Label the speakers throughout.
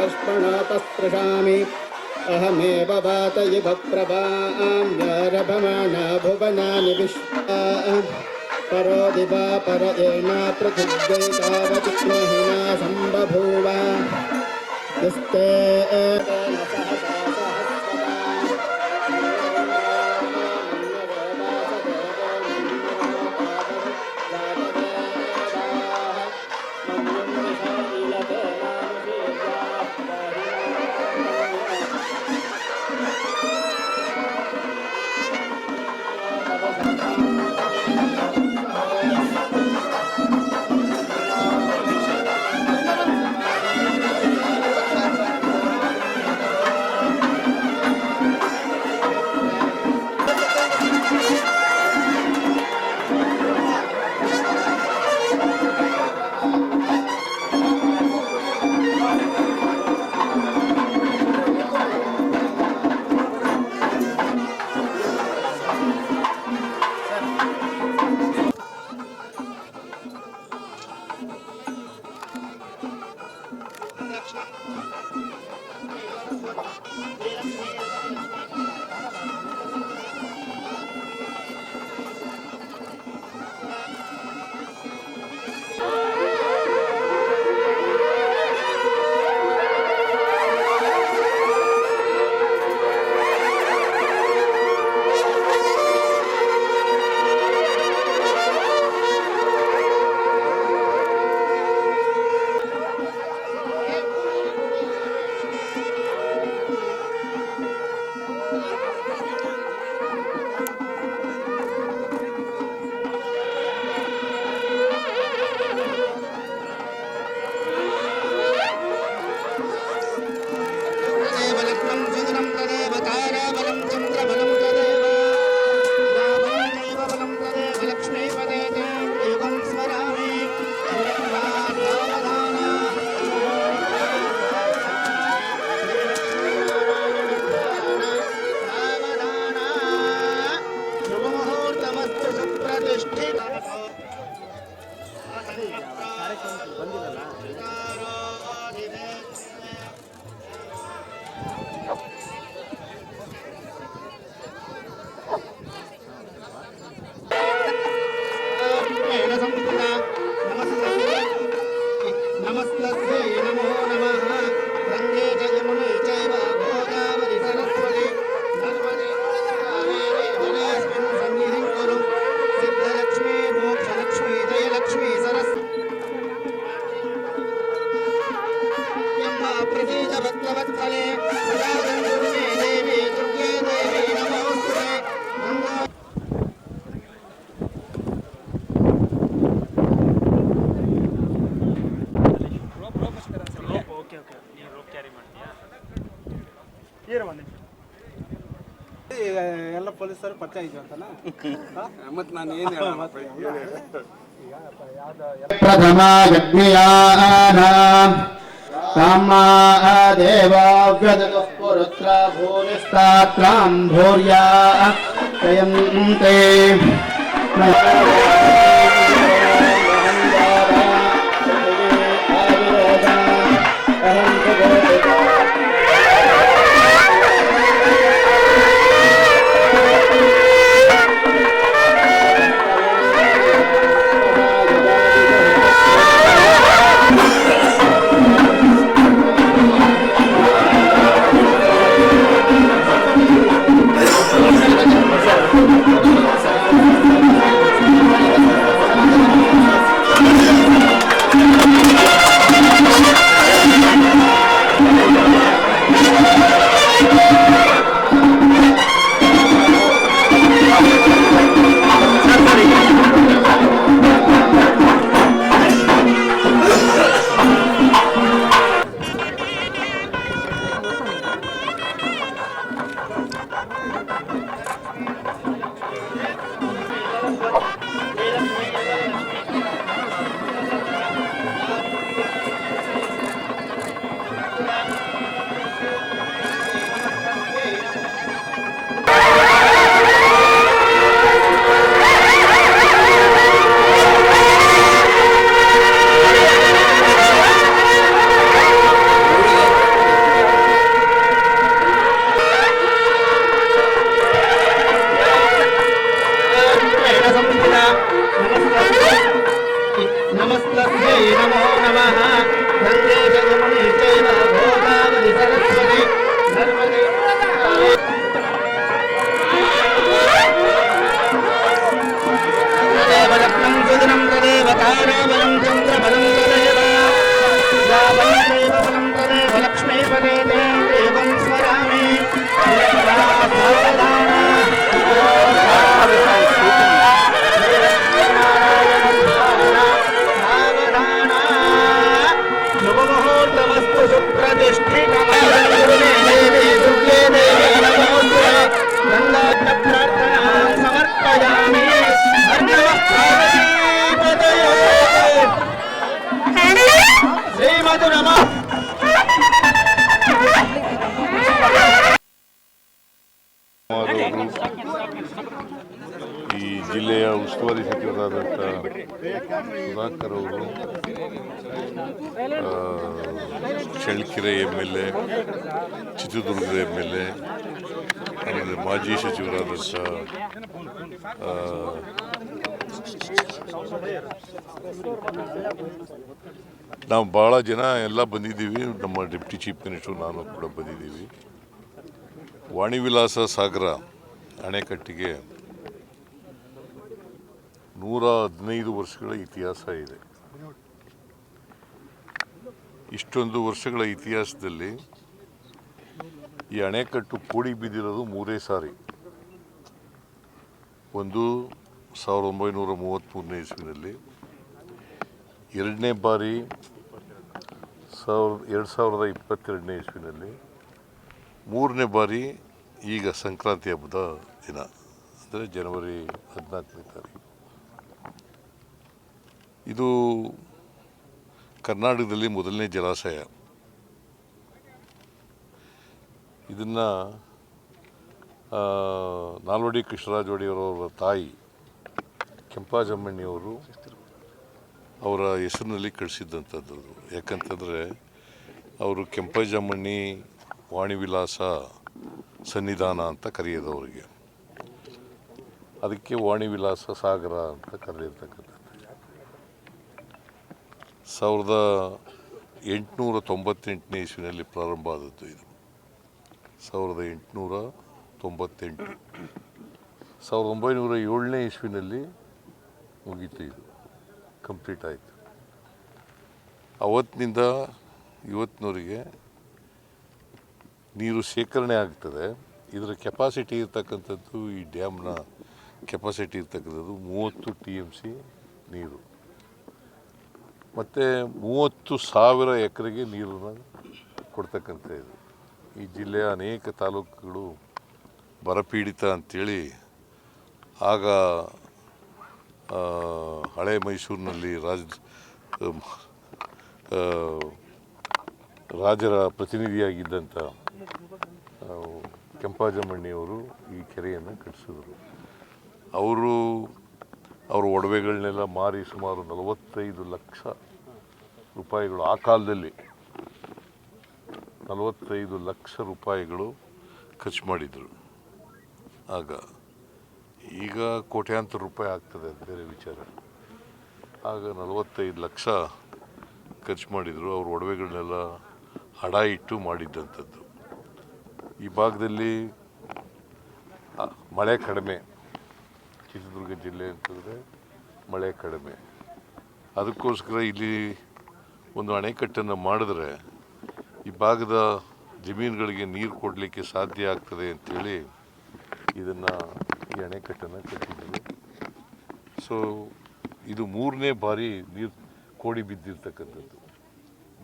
Speaker 1: लक्ष्मणोपस्पृशामि अहमेव वातयुव प्रभाम्यारभमाना भुवनानि विश्वा परो दिवा पर एना पृथिव्यै तावतिग्नहिना सम्बभूव यस्ते
Speaker 2: ಎಲ್ಲ ಪೊಲೀಸರು ಪರಿಚಯ ಆಯ್ತು ಅಂತನಾ ಮತ್ತೆ ನಾನು ಏನು
Speaker 1: ಪ್ರಥಮ ಯಜ್ಞಯಾನ ಕಾಮಾ ದೇವಾವ್ಯದತಃ ಪುರುತ್ರ ಭೂರಿಸ್ತಾತ್ರಾಂ ಭೂರ್ಯಾ ಜಯಂತೆ
Speaker 3: ಉಸ್ತುವಾರಿ ಸಚಿವರಾದಂಥ ಸುಧಾಕರ್ ಅವರು, ಚಳ್ಳಕೆರೆ MLA, ಚಿತ್ರದುರ್ಗದ MLA, ಆಮೇಲೆ ಮಾಜಿ ಸಚಿವರಾದಂಥ ನಾವು ಭಾಳ ಜನ ಎಲ್ಲ ಬಂದಿದ್ದೀವಿ. ನಮ್ಮ ಡೆಪ್ಟಿ ಚೀಫ್ ಮಿನಿಸ್ಟರ್ ನಾನು ಕೂಡ ಬಂದಿದ್ದೀವಿ. ವಾಣಿವಿಲಾಸ ಸಾಗರ ಅಣೆಕಟ್ಟಿಗೆ 115 ವರ್ಷಗಳ ಇತಿಹಾಸ ಇದೆ. ಇಷ್ಟೊಂದು ವರ್ಷಗಳ ಇತಿಹಾಸದಲ್ಲಿ ಈ ಅಣೆಕಟ್ಟು ಕೂಡಿ ಬಿದ್ದಿರೋದು 3 ಸಾರಿ. ಒಂದು 1933ನೇ ಇಸ್ವಿನಲ್ಲಿ, ಎರಡನೇ ಬಾರಿ 2022ನೇ ಇಸ್ವಿನಲ್ಲಿ, ಮೂರನೇ ಬಾರಿ ಈಗ ಸಂಕ್ರಾಂತಿ ಹಬ್ಬದ ದಿನ ಅಂದರೆ ಜನವರಿ 14ನೇ ತಾರೀಕು. ಇದು ಕರ್ನಾಟಕದಲ್ಲಿ ಮೊದಲನೇ ಜಲಾಶಯ. ಇದನ್ನು ನಾಲ್ವಡಿ ಕೃಷ್ಣರಾಜ ಒಡೆಯರವರ ತಾಯಿ ಕೆಂಪಾಜಮ್ಮಣ್ಣಿಯವರು ಅವರ ಹೆಸರಿನಲ್ಲಿ ಕಳಿಸಿದ್ದಂಥದ್ದು. ಯಾಕಂತಂದರೆ ಅವರು ಕೆಂಪಾಜಮ್ಮಣ್ಣಿ ವಾಣಿವಿಲಾಸ ಸನ್ನಿಧಾನ ಅಂತ ಕರೆಯೋದು ಅವರಿಗೆ. ಅದಕ್ಕೆ ವಾಣಿವಿಲಾಸ ಸಾಗರ ಅಂತ ಕರೆದಿರ್ತಕ್ಕಂಥದ್ದು. 1898ನೇ ಇಸ್ವಿನಲ್ಲಿ ಪ್ರಾರಂಭ ಆದದ್ದು ಇದು. 1898. 1907ನೇ ಇಸ್ವಿನಲ್ಲಿ ಮುಗೀತು, ಇದು ಕಂಪ್ಲೀಟ್ ಆಯಿತು. ಅವತ್ತಿನಿಂದ ಇವತ್ತಿನವರೆಗೆ ನೀರು ಶೇಖರಣೆ ಆಗ್ತದೆ. ಇದರ ಕೆಪಾಸಿಟಿ ಇರ್ತಕ್ಕಂಥದ್ದು, ಈ ಡ್ಯಾಮ್ನ ಕೆಪಾಸಿಟಿ ಇರ್ತಕ್ಕಂಥದ್ದು 30 TMC ನೀರು ಮತ್ತು 30,000 ಎಕರೆಗೆ ನೀರನ್ನು ಕೊಡ್ತಕ್ಕಂಥ ಇದು. ಈ ಜಿಲ್ಲೆಯ ಅನೇಕ ತಾಲೂಕುಗಳು ಬರಪೀಡಿತ ಅಂಥೇಳಿ ಆಗ ಹಳೆ ಮೈಸೂರಿನಲ್ಲಿ ರಾಜರ ಪ್ರತಿನಿಧಿಯಾಗಿದ್ದಂಥ ಕೆಂಪಾಜಮ್ಮಣ್ಣಿಯವರು ಈ ಕೆರೆಯನ್ನು ಕಟ್ಟಿಸಿದ್ರು. ಅವ್ರ ಒಡವೆಗಳನ್ನೆಲ್ಲ ಮಾರಿ ಸುಮಾರು 45 ಲಕ್ಷ ರೂಪಾಯಿಗಳು, ಆ ಕಾಲದಲ್ಲಿ 45 ಲಕ್ಷ ರೂಪಾಯಿಗಳು ಖರ್ಚು ಮಾಡಿದರು ಆಗ. ಈಗ ಕೋಟ್ಯಾಂತರ ರೂಪಾಯಿ ಆಗ್ತದೆ, ಅದು ಬೇರೆ ವಿಚಾರ. ಆಗ 45 ಲಕ್ಷ ಖರ್ಚು ಮಾಡಿದರು. ಅವ್ರ ಒಡವೆಗಳನ್ನೆಲ್ಲ ಹಡ ಇಟ್ಟು ಮಾಡಿದ್ದಂಥದ್ದು. ಈ ಭಾಗದಲ್ಲಿ ಮಳೆ ಕಡಿಮೆ, ಚಿತ್ರದುರ್ಗ ಜಿಲ್ಲೆ ಅಂತಂದರೆ ಮಳೆ ಕಡಿಮೆ. ಅದಕ್ಕೋಸ್ಕರ ಇಲ್ಲಿ ಒಂದು ಅಣೆಕಟ್ಟನ್ನು ಮಾಡಿದ್ರೆ ಈ ಭಾಗದ ಜಮೀನುಗಳಿಗೆ ನೀರು ಕೊಡಲಿಕ್ಕೆ ಸಾಧ್ಯ ಆಗ್ತದೆ ಅಂಥೇಳಿ ಈ ಅಣೆಕಟ್ಟನ್ನು ಕಟ್ಟಿದ್ದೀವಿ. ಸೊ ಇದು 3ನೇ ಬಾರಿ ನೀರು ಕೋಡಿ ಬಿದ್ದಿರ್ತಕ್ಕಂಥದ್ದು.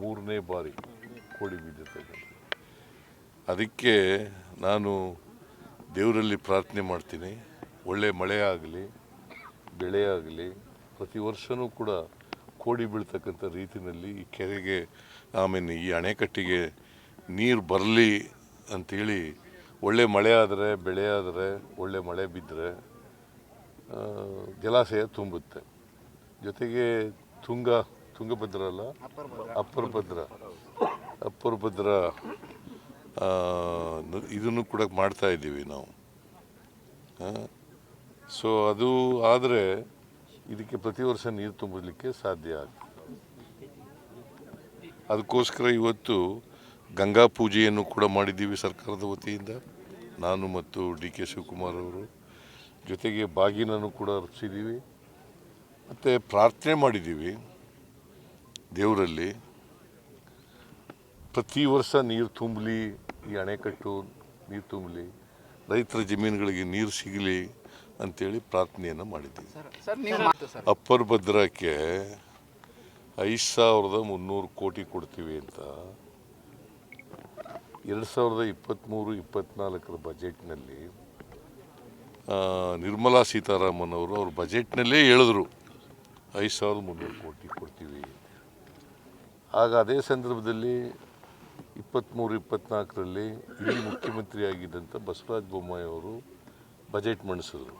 Speaker 3: 3ನೇ ಬಾರಿ ಕೋಡಿ ಬಿದ್ದಿರ್ತಕ್ಕಂಥದ್ದು. ಅದಕ್ಕೆ ನಾನು ದೇವರಲ್ಲಿ ಪ್ರಾರ್ಥನೆ ಮಾಡ್ತೀನಿ, ಒಳ್ಳೆ ಮಳೆ ಆಗಲಿ, ಬೆಳೆ ಆಗಲಿ, ಪ್ರತಿ ವರ್ಷವೂ ಕೂಡ ಕೋಡಿ ಬೀಳ್ತಕ್ಕಂಥ ರೀತಿಯಲ್ಲಿ ಈ ಕೆರೆಗೆ, ಆಮೇಲೆ ಈ ಅಣೆಕಟ್ಟಿಗೆ ನೀರು ಬರಲಿ ಅಂಥೇಳಿ. ಒಳ್ಳೆ ಮಳೆ ಆದರೆ, ಬೆಳೆ ಆದರೆ, ಒಳ್ಳೆ ಮಳೆ ಬಿದ್ದರೆ ಜಲಾಶಯ ತುಂಬುತ್ತೆ. ಜೊತೆಗೆ ತುಂಗಭದ್ರ ಅಲ್ಲ, ಅಪ್ಪರ್ ಭದ್ರ ಇದನ್ನು ಕೂಡ ಮಾಡ್ತಾ ಇದ್ದೀವಿ ನಾವು. ಸೊ ಅದು ಆದರೆ ಇದಕ್ಕೆ ಪ್ರತಿ ವರ್ಷ ನೀರು ತುಂಬಲಿಕ್ಕೆ ಸಾಧ್ಯ ಆಗ್ತದೆ. ಅದಕ್ಕೋಸ್ಕರ ಇವತ್ತು ಗಂಗಾ ಪೂಜೆಯನ್ನು ಕೂಡ ಮಾಡಿದ್ದೀವಿ ಸರ್ಕಾರದ ವತಿಯಿಂದ, ನಾನು ಮತ್ತು DK ಶಿವಕುಮಾರ್ ಅವರು. ಜೊತೆಗೆ ಬಾಗಿನನ್ನು ಕೂಡ ಅರ್ಪಿಸಿದ್ದೀವಿ ಮತ್ತು ಪ್ರಾರ್ಥನೆ ಮಾಡಿದ್ದೀವಿ ದೇವರಲ್ಲಿ, ಪ್ರತಿ ವರ್ಷ ನೀರು ತುಂಬಲಿ, ಈ ಅಣೆಕಟ್ಟು ನೀರು ತುಂಬಲಿ, ರೈತರ ಜಮೀನುಗಳಿಗೆ ನೀರು ಸಿಗಲಿ ಅಂಥೇಳಿ ಪ್ರಾರ್ಥನೆಯನ್ನು ಮಾಡಿದ್ದೀವಿ. ಅಪ್ಪರ್ ಭದ್ರಕ್ಕೆ 5,300 ಕೋಟಿ ಕೊಡ್ತೀವಿ ಅಂತ 2023-24 ಬಜೆಟ್ನಲ್ಲಿ ನಿರ್ಮಲಾ ಸೀತಾರಾಮನ್ ಅವರು ಅವ್ರ ಬಜೆಟ್ನಲ್ಲೇ ಹೇಳಿದ್ರು 5,300 ಕೋಟಿ ಕೊಡ್ತೀವಿ. ಆಗ ಅದೇ ಸಂದರ್ಭದಲ್ಲಿ 23-24ರಲ್ಲಿ ಇಲ್ಲಿ ಮುಖ್ಯಮಂತ್ರಿ ಆಗಿದ್ದಂಥ ಬಸವರಾಜ ಬೊಮ್ಮಾಯಿ ಅವರು ಬಜೆಟ್ ಮಂಡಿಸಿದ್ರು.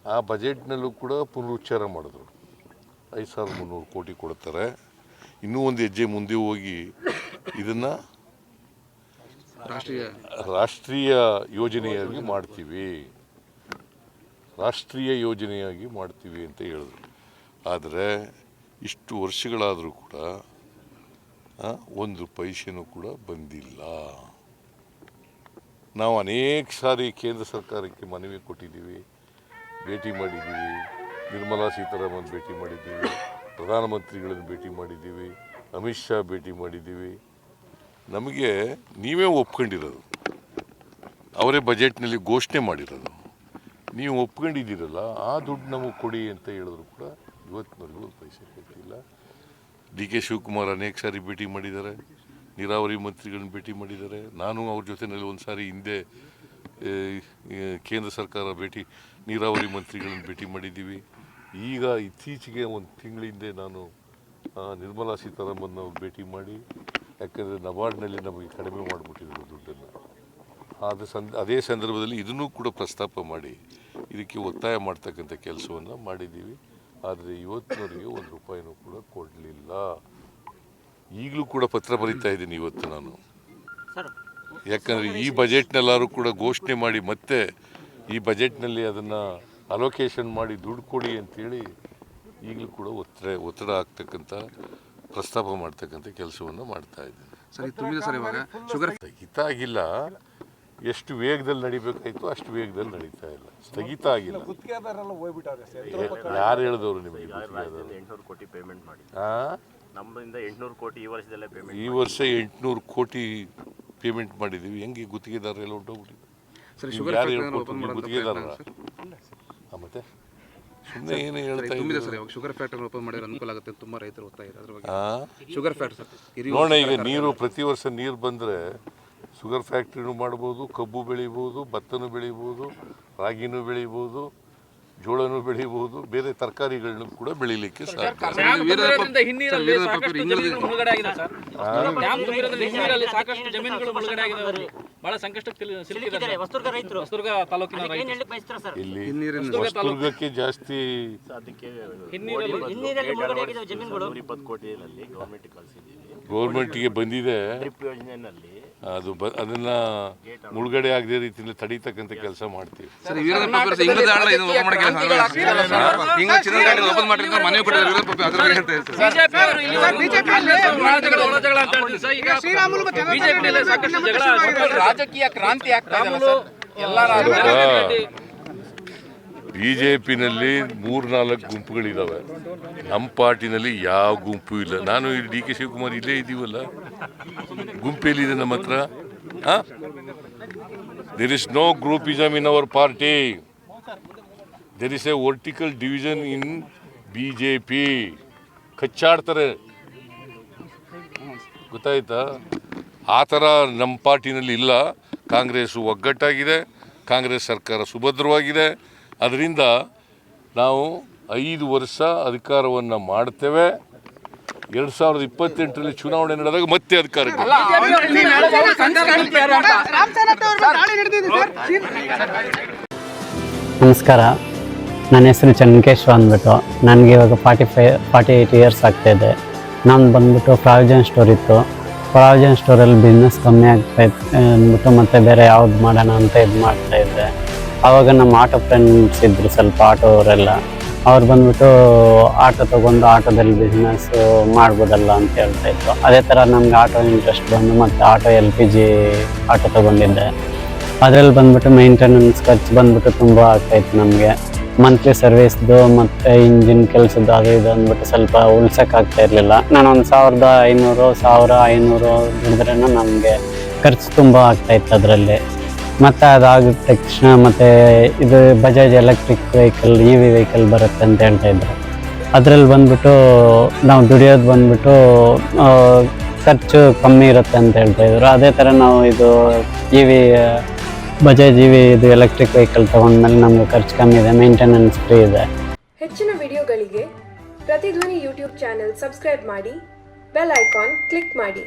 Speaker 3: ಆ ಬಜೆಟ್ನಲ್ಲೂ ಕೂಡ ಪುನರುಚ್ಚಾರ ಮಾಡಿದ್ರು 5,300 ಕೋಟಿ ಕೊಡ್ತಾರೆ. ಇನ್ನೂ ಒಂದು ಹೆಜ್ಜೆ ಮುಂದೆ ಹೋಗಿ ಇದನ್ನು ರಾಷ್ಟ್ರೀಯ ಯೋಜನೆಯಾಗಿ ಮಾಡ್ತೀವಿ ಅಂತ ಹೇಳಿದ್ರು. ಆದರೆ ಇಷ್ಟು ವರ್ಷಗಳಾದರೂ ಕೂಡ ಒಂದು ಪೈಸೆನೂ ಕೂಡ ಬಂದಿಲ್ಲ. ನಾವು ಅನೇಕ ಸಾರಿ ಕೇಂದ್ರ ಸರ್ಕಾರಕ್ಕೆ ಮನವಿ ಕೊಟ್ಟಿದ್ದೀವಿ, ಭೇಟಿ ಮಾಡಿದ್ದೀವಿ. ನಿರ್ಮಲಾ ಸೀತಾರಾಮನ್ ಭೇಟಿ ಮಾಡಿದ್ದೀವಿ, ಪ್ರಧಾನಮಂತ್ರಿಗಳನ್ನು ಭೇಟಿ ಮಾಡಿದ್ದೀವಿ, ಅಮಿತ್ ಶಾ ಭೇಟಿ ಮಾಡಿದ್ದೀವಿ. ನಮಗೆ ನೀವೇ ಒಪ್ಕೊಂಡಿರೋದು, ಅವರೇ ಬಜೆಟ್ನಲ್ಲಿ ಘೋಷಣೆ ಮಾಡಿರೋದು, ನೀವು ಒಪ್ಕೊಂಡಿದ್ದೀರಲ್ಲ, ಆ ದುಡ್ಡು ನಮಗೆ ಕೊಡಿ ಅಂತ ಹೇಳಿದ್ರು ಕೂಡ ಇವತ್ತಿನವರೆಗೂ ಪೈಸೆ ಕೊಟ್ಟಿಲ್ಲ. ಡಿ.ಕೆ. ಶಿವಕುಮಾರ್ ಅನೇಕ ಸಾರಿ ಭೇಟಿ ಮಾಡಿದ್ದಾರೆ, ನೀರಾವರಿ ಮಂತ್ರಿಗಳನ್ನ ಭೇಟಿ ಮಾಡಿದ್ದಾರೆ. ನಾನು ಅವ್ರ ಜೊತೆಯಲ್ಲಿ ಒಂದು ಸಾರಿ ಹಿಂದೆ ಕೇಂದ್ರ ಸರ್ಕಾರ ನೀರಾವರಿ ಮಂತ್ರಿಗಳನ್ನ ಭೇಟಿ ಮಾಡಿದ್ದೀವಿ. ಈಗ ಇತ್ತೀಚೆಗೆ ಒಂದು ತಿಂಗಳ ಹಿಂದೆ ನಾನು ನಿರ್ಮಲಾ ಸೀತಾರಾಮನ್ ಅವ್ರು ಭೇಟಿ ಮಾಡಿ, ಯಾಕಂದರೆ ನಬಾರ್ಡ್ನಲ್ಲಿ ನಮಗೆ ಕಡಿಮೆ ಮಾಡಿಬಿಟ್ಟಿದ್ರು ದುಡ್ಡನ್ನು. ಅದೇ ಸಂದರ್ಭದಲ್ಲಿ ಇದನ್ನೂ ಕೂಡ ಪ್ರಸ್ತಾಪ ಮಾಡಿ ಇದಕ್ಕೆ ಒತ್ತಾಯ ಮಾಡ್ತಕ್ಕಂಥ ಕೆಲಸವನ್ನು ಮಾಡಿದ್ದೀವಿ. ಆದರೆ ಇವತ್ತಿನವರೆಗೆ 1 ರೂಪಾಯಿನೂ ಕೂಡ ಕೊಡಲಿಲ್ಲ. ಈಗಲೂ ಕೂಡ ಪತ್ರ ಬರೀತಾ ಇದ್ದೀನಿ ಇವತ್ತು ನಾನು, ಯಾಕಂದರೆ ಈ ಬಜೆಟ್ನೆಲ್ಲರೂ ಕೂಡ ಘೋಷಣೆ ಮಾಡಿ ಮತ್ತೆ ಈ ಬಜೆಟ್ನಲ್ಲಿ ಅದನ್ನು ಅಲೋಕೇಶನ್ ಮಾಡಿ ದುಡ್ಡು ಕೊಡಿ ಅಂತೇಳಿ ಈಗಲೂ ಕೂಡ ಒತ್ತಡ ಆಗ್ತಕ್ಕಂಥ ಪ್ರಸ್ತಾಪ ಮಾಡ್ತಕ್ಕಂಥ ಕೆಲಸವನ್ನು ಮಾಡ್ತಾ ಇದ್ದೀನಿ. ಸ್ಥಗಿತ ಆಗಿಲ್ಲ, ಎಷ್ಟು ವೇಗದಲ್ಲಿ ನಡಿಬೇಕಾಯ್ತು ಅಷ್ಟು ವೇಗದಲ್ಲಿ ನಡೀತಾ ಇಲ್ಲ, ಸ್ಥಗಿತ ಆಗಿಲ್ಲ. ಯಾರು ಹೇಳಿದವರು ನಿಮಗೆ?
Speaker 4: 800 ಕೋಟಿ ಪೇಮೆಂಟ್ ಮಾಡಿ ನಮ್ಮಿಂದ 800 ಕೋಟಿ
Speaker 3: ಈ ವರ್ಷ 800 ಕೋಟಿ ಪೇಮೆಂಟ್ ಮಾಡಿದ್ದೀವಿ. ಹೆಂಗೆ ಗುತ್ತಿಗೆದಾರರೆಲ್ಲ ಹೊಂಟೋಗ್ಬಿಟ್ಟಿದೆ. ಯಾರು ಹೇಳ್ಕೊಟ್ಟು ಗುತ್ತಿಗೆದಾರ? ಮತ್ತೆ ಸುಮ್ಮನೆ ಏನು ಹೇಳ್ತಾ ಇದ್ದೀವಿ.
Speaker 2: ಶುಗರ್ ಫ್ಯಾಕ್ಟರಿ ಓಪನ್ ಮಾಡಿದ್ರೆ ಅನುಕೂಲ ಆಗುತ್ತೆ, ತುಂಬ ರೈತರು ಓದ್ತಾ ಇದ್ದಾರೆ.
Speaker 3: ಶುಗರ್ ಫ್ಯಾಕ್ಟರಿ ನೋಡೋಣ, ಈಗ ನೀರು ಪ್ರತಿ ವರ್ಷ ನೀರು ಬಂದರೆ ಶುಗರ್ ಫ್ಯಾಕ್ಟ್ರಿನೂ ಮಾಡ್ಬೋದು, ಕಬ್ಬು ಬೆಳಿಬೋದು, ಭತ್ತನೂ ಬೆಳಿಬೋದು, ರಾಗಿನೂ ಬೆಳಿಬೋದು, ಜೋಳನೂ ಬೆಳಿಬೋದು, ಬೇರೆ ತರಕಾರಿಗಳನ್ನೂ ಕೂಡ ಬೆಳಿಲಿಕ್ಕೆ ಸಾಧ್ಯ. ಹೊಸದುರ್ಗಕ್ಕೆ ಜಾಸ್ತಿ ಗೌರ್ಮೆಂಟ್ಗೆ ಬಂದಿದೆ. ಅದು ಅದನ್ನ ಮುಳುಗಡೆ ಆಗದೆ ರೀತಿಯಲ್ಲಿ ತಡೀತಕ್ಕಂಥ ಕೆಲಸ ಮಾಡ್ತೀವಿ.
Speaker 2: ರಾಜಕೀಯ ಕ್ರಾಂತಿ ಆಗ್ತಾ ಇದೆ.
Speaker 3: ಬಿಜೆಪಿನಲ್ಲಿ 3-4 ಗುಂಪುಗಳಿದ್ದಾವೆ. ನಮ್ಮ ಪಾರ್ಟಿನಲ್ಲಿ ಯಾವ ಗುಂಪು ಇಲ್ಲ. ನಾನು ಡಿ.ಕೆ. ಶಿವಕುಮಾರ್ ಇಲ್ಲೇ ಇದ್ದೀವಲ್ಲ, ಗುಂಪೇಲಿದೆ ನಮ್ಮ ಹತ್ರ. There is no groupism in our party. There is a vertical division in BJP. ಕಚ್ಚಾಡ್ತಾರೆ, ಗೊತ್ತಾಯ್ತಾ? ಆ ಥರ ನಮ್ಮ ಪಾರ್ಟಿನಲ್ಲಿ ಇಲ್ಲ. ಕಾಂಗ್ರೆಸ್ ಒಗ್ಗಟ್ಟಾಗಿದೆ, ಕಾಂಗ್ರೆಸ್ ಸರ್ಕಾರ ಸುಭದ್ರವಾಗಿದೆ. ಅದರಿಂದ ನಾವು 5 ವರ್ಷ ಅಧಿಕಾರವನ್ನು ಮಾಡ್ತೇವೆ. 2028ರಲ್ಲಿ ಚುನಾವಣೆ ನಡೆದಾಗ ಮತ್ತೆ ಅಧಿಕಾರಕ್ಕೆ.
Speaker 5: ನಮಸ್ಕಾರ, ನನ್ನ ಹೆಸರು ಚನ್ಕೇಶ್ವ ಅಂದ್ಬಿಟ್ಟು. ನನಗೆ ಇವಾಗ 48 ಇಯರ್ಸ್ ಆಗ್ತಾಯಿದೆ. ನಾನು ಬಂದ್ಬಿಟ್ಟು ಪ್ರಾವಿಜನ್ ಸ್ಟೋರ್ ಇತ್ತು. ಪ್ರಾವಿಜನ್ ಸ್ಟೋರಲ್ಲಿ ಬಿಸ್ನೆಸ್ ಕಮ್ಮಿ ಆಗ್ತಾಯಿತ್ತು ಅಂದ್ಬಿಟ್ಟು ಮತ್ತೆ ಬೇರೆ ಯಾವ್ದು ಮಾಡೋಣ ಅಂತ ಇದು ಮಾಡ್ತಾಯಿದ್ದೆ. ಆವಾಗ ನಮ್ಮ ಆಟೋ ಫ್ರೆಂಡ್ಸ್ ಇದ್ದರು, ಸ್ವಲ್ಪ ಆಟೋ ಅವರೆಲ್ಲ. ಅವ್ರು ಬಂದ್ಬಿಟ್ಟು ಆಟೋ ತೊಗೊಂಡು ಆಟೋದಲ್ಲಿ ಬಿಸ್ನೆಸ್ ಮಾಡ್ಬೋದಲ್ಲ ಅಂತ ಹೇಳ್ತಾಯಿದ್ರು. ಅದೇ ಥರ ನಮ್ಗೆ ಆಟೋ ಇಂಟ್ರೆಸ್ಟ್ ಬಂದು ಮತ್ತು ಆಟೋ LPG ಆಟೋ ತೊಗೊಂಡಿದ್ದೆ. ಅದರಲ್ಲಿ ಬಂದ್ಬಿಟ್ಟು ಮೇಂಟೆನೆನ್ಸ್ ಖರ್ಚು ಬಂದ್ಬಿಟ್ಟು ತುಂಬ ಆಗ್ತಾಯಿತ್ತು ನಮಗೆ. ಮಂತ್ಲಿ ಸರ್ವಿಸ್ದು ಮತ್ತು ಇಂಜಿನ್ ಕೆಲಸದ್ದು ಅದು ಇದು ಅಂದ್ಬಿಟ್ಟು ಸ್ವಲ್ಪ ಉಳ್ಸೋಕ್ಕಾಗ್ತಾ ಇರಲಿಲ್ಲ. ನಾನು ಒಂದು 1,500 ದುಡಿದ್ರೂ ನಮಗೆ ಖರ್ಚು ತುಂಬ ಆಗ್ತಾಯಿತ್ತು ಅದರಲ್ಲಿ. ಮತ್ತು ಅದಾಗಿದ ತಕ್ಷಣ ಮತ್ತು ಇದು Bajaj electric vehicle EV vehicle ಬರುತ್ತೆ ಅಂತ ಹೇಳ್ತಾಯಿದ್ರು. ಅದರಲ್ಲಿ ಬಂದ್ಬಿಟ್ಟು ನಾವು ದುಡಿಯೋದು ಬಂದ್ಬಿಟ್ಟು ಖರ್ಚು ಕಮ್ಮಿ ಇರುತ್ತೆ ಅಂತ ಹೇಳ್ತಾಯಿದ್ರು. ಅದೇ ಥರ ನಾವು ಇದು ಬಜಾಜ್ EV ಇದು ಎಲೆಕ್ಟ್ರಿಕ್ ವೆಹಿಕಲ್ ತೊಗೊಂಡ್ಮೇಲೆ ನಮಗೆ ಖರ್ಚು ಕಮ್ಮಿ ಇದೆ, ಮೇಂಟೆನೆನ್ಸ್ ಫ್ರೀ ಇದೆ.
Speaker 6: ಹೆಚ್ಚಿನ ವಿಡಿಯೋಗಳಿಗೆ ಪ್ರತಿಧ್ವನಿ ಯೂಟ್ಯೂಬ್ ಚಾನೆಲ್ ಸಬ್ಸ್ಕ್ರೈಬ್ ಮಾಡಿ, ಬೆಲ್ ಐಕಾನ್ ಕ್ಲಿಕ್ ಮಾಡಿ.